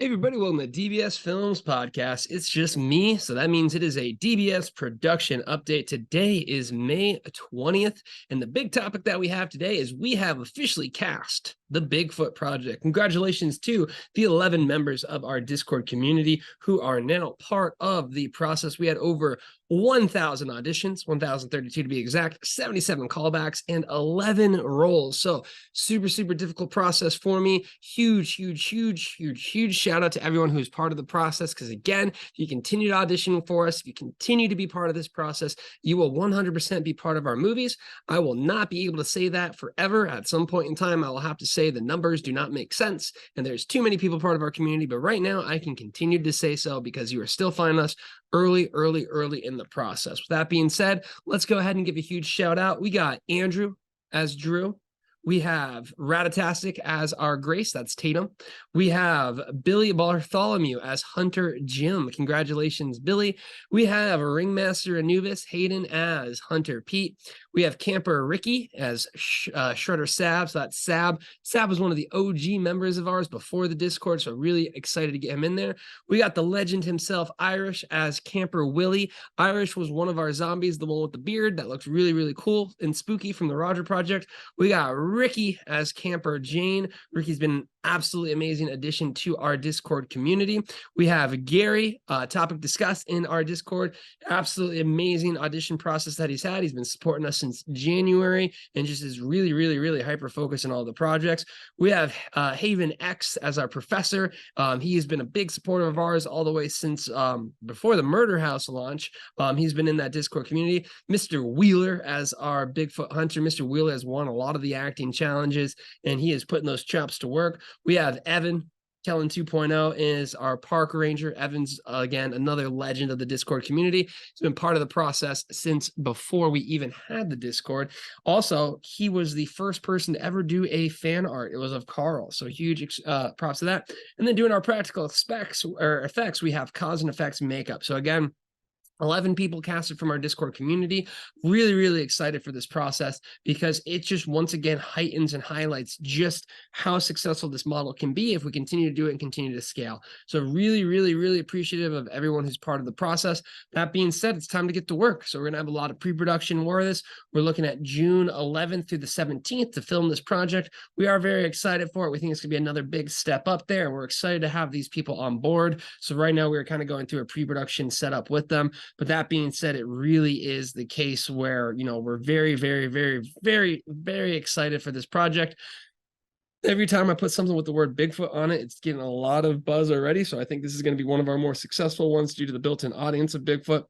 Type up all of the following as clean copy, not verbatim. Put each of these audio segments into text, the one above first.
Hey everybody, welcome to DBS Films Podcast. It's just me, so that means it is a DBS production update. Today is May 20th, and the big topic that we have today is we have officially cast the Bigfoot project. Congratulations to the 11 members of our Discord community who are now part of the process. We had over 1,000 auditions, 1,032 to be exact, 77 callbacks, and 11 roles. So super difficult process for me. Huge shout out to everyone who's part of the process, because again, if you continue to audition for us, if you continue to be part of this process, you will 100% be part of our movies. I will not be able to say that forever. At some point in time, I will have to say the numbers do not make sense and there's too many people part of our community, but right now I can continue to say so because you are still finding us early in the process. With that being said, let's go ahead and give a huge shout out. We got Andrew as Drew. We have Ratatastic as our Grace, that's Tatum. We have Billy Bartholomew as Hunter Jim. Congratulations, Billy. We have Ringmaster Anubis Hayden as Hunter Pete. We have Camper Ricky as Shredder Sab, so that's Sab. Sab was one of the OG members of ours before the Discord, so really excited to get him in there. We got the legend himself, Irish, as Camper Willie. Irish was one of our zombies, the one with the beard that looks really cool and spooky from the Roger Project. We got Ricky as Camper Jane. Ricky's been an absolutely amazing addition to our Discord community. We have Gary, topic discussed in our Discord. Absolutely amazing audition process that he's had. He's been supporting us since January and just is really hyper focused on all the projects. We have Haven X as our professor. He has been a big supporter of ours all the way since before the Murder House launch. He's been in that Discord community. Mr. Wheeler as our Bigfoot hunter. Mr. Wheeler has won a lot of the acting challenges and he is putting those chops to work. We have Evan. Kellen 2.0 is our park ranger. Evan's, again, another legend of the Discord community. He's been part of the process since before we even had the Discord. Also, he was the first person to ever do a fan art. It was of Carl, so huge props to that. And then doing our practical effects, we have cause and effects makeup. So again, 11 people casted from our Discord community. Really excited for this process because it just once again heightens and highlights just how successful this model can be if we continue to do it and continue to scale. So really appreciative of everyone who's part of the process. That being said, it's time to get to work. So we're gonna have a lot of pre-production for this. We're looking at June 11th through the 17th to film this project. We are very excited for it. We think it's gonna be another big step up there, and we're excited to have these people on board. So right now we're kind of going through a pre-production setup with them. But that being said, it really is the case where, you know, we're very excited for this project. Every time I put something with the word Bigfoot on it, it's getting a lot of buzz already. So I think this is going to be one of our more successful ones due to the built-in audience of Bigfoot.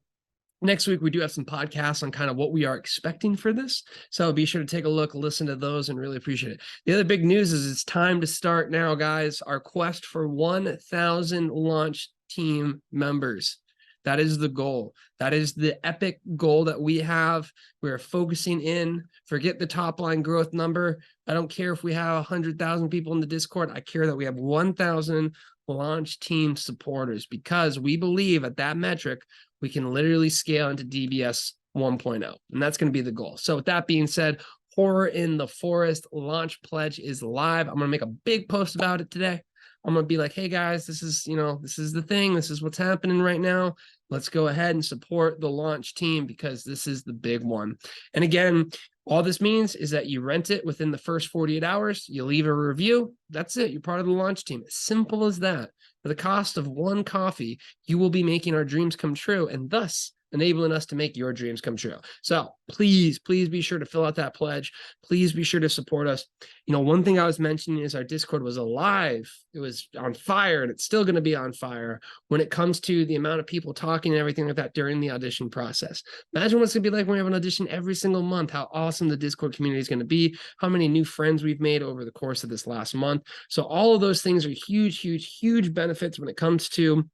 Next week, we do have some podcasts on kind of what we are expecting for this. So be sure to take a look, listen to those, and really appreciate it. The other big news is it's time to start now, guys. Our quest for 1,000 launch team members. That is the goal. That is the epic goal that we have. We're focusing in. Forget the top line growth number. I don't care if we have 100,000 people in the Discord. I care that we have 1,000 launch team supporters, because we believe at that metric, we can literally scale into DBS 1.0. And that's going to be the goal. So with that being said, Horror in the Forest launch pledge is live. I'm going to make a big post about it today. I'm going to be like, hey guys, this is the thing. This is what's happening right now. Let's go ahead and support the launch team because this is the big one. And again, all this means is that you rent it within the first 48 hours. You leave a review. That's it. You're part of the launch team. As simple as that. For the cost of one coffee, you will be making our dreams come true, and thus enabling us to make your dreams come true. So please be sure to fill out that pledge. Please be sure to support us. You know, one thing I was mentioning is our Discord was alive. It was on fire, and it's still going to be on fire when it comes to the amount of people talking and everything like that during the audition process. Imagine what it's going to be like when we have an audition every single month, how awesome the Discord community is going to be, how many new friends we've made over the course of this last month. So all of those things are huge benefits when it comes to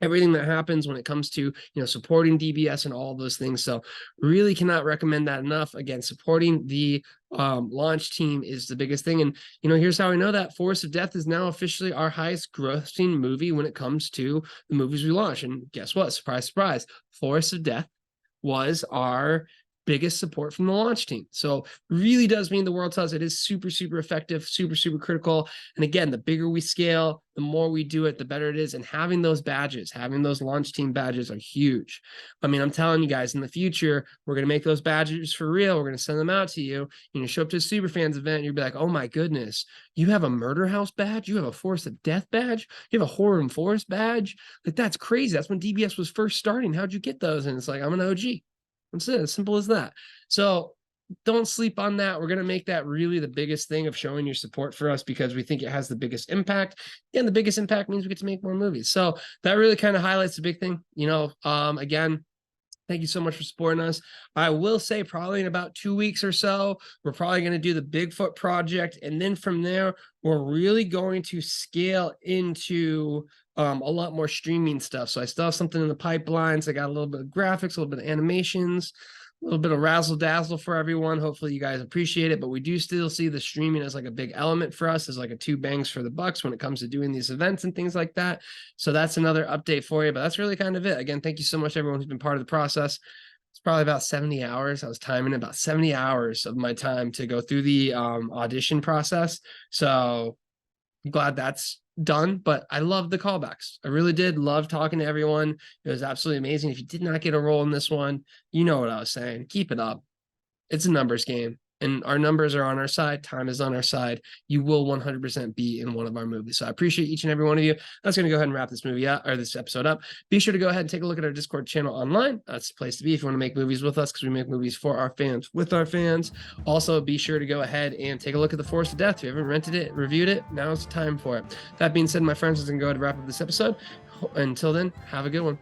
everything that happens when it comes to, you know, supporting DBS and all those things. So really cannot recommend that enough. Again, supporting the launch team is the biggest thing. And, you know, here's how I know that. Forest of Death is now officially our highest grossing movie when it comes to the movies we launch. And guess what? Surprise, surprise. Forest of Death was our biggest support from the launch team. So really does mean the world to us. It is super, super effective, super, super critical. And again, the bigger we scale, the more we do it, the better it is. And having those badges, having those launch team badges are huge. I mean, I'm telling you guys, in the future, we're going to make those badges for real. We're going to send them out to you. You show up to a Superfans event, and you'll be like, oh my goodness, you have a murder house badge? You have a Forest of Death badge? You have a Horror and Forest badge? Like, that's crazy. That's when DBS was first starting. How'd you get those? And it's like, I'm an OG. That's it. As simple as that. So don't sleep on that. We're going to make that really the biggest thing of showing your support for us, because we think it has the biggest impact. And the biggest impact means we get to make more movies. So that really kind of highlights the big thing. Again, thank you so much for supporting us. I will say probably in about 2 weeks or so, we're probably going to do the Bigfoot project. And then from there, we're really going to scale into a lot more streaming stuff. So I still have something in the pipelines. I got a little bit of graphics, a little bit of animations, a little bit of razzle dazzle for everyone. Hopefully you guys appreciate it, but we do still see the streaming as like a big element for us, as like a 2 bangs for the bucks when it comes to doing these events and things like that. So that's another update for you, but that's really kind of it. Again, thank you so much everyone who's been part of the process. It's probably about 70 hours. I was timing about 70 hours of my time to go through the audition process. So I'm glad that's done, but I love the callbacks. I really did love talking to everyone. It was absolutely amazing. If you did not get a role in this one, you know what I was saying. Keep it up. It's a numbers game, and our numbers are on our side. Time is on our side. You will 100% be in one of our movies. So I appreciate each and every one of you. That's going to go ahead and wrap this movie up, or this episode up. Be sure to go ahead and take a look at our Discord channel online. That's the place to be if you want to make movies with us, because we make movies for our fans, with our fans. Also, be sure to go ahead and take a look at the Forest of Death. If you haven't rented it, reviewed it, now's the time for it. That being said, my friends, let's go ahead and wrap up this episode. Until then, have a good one.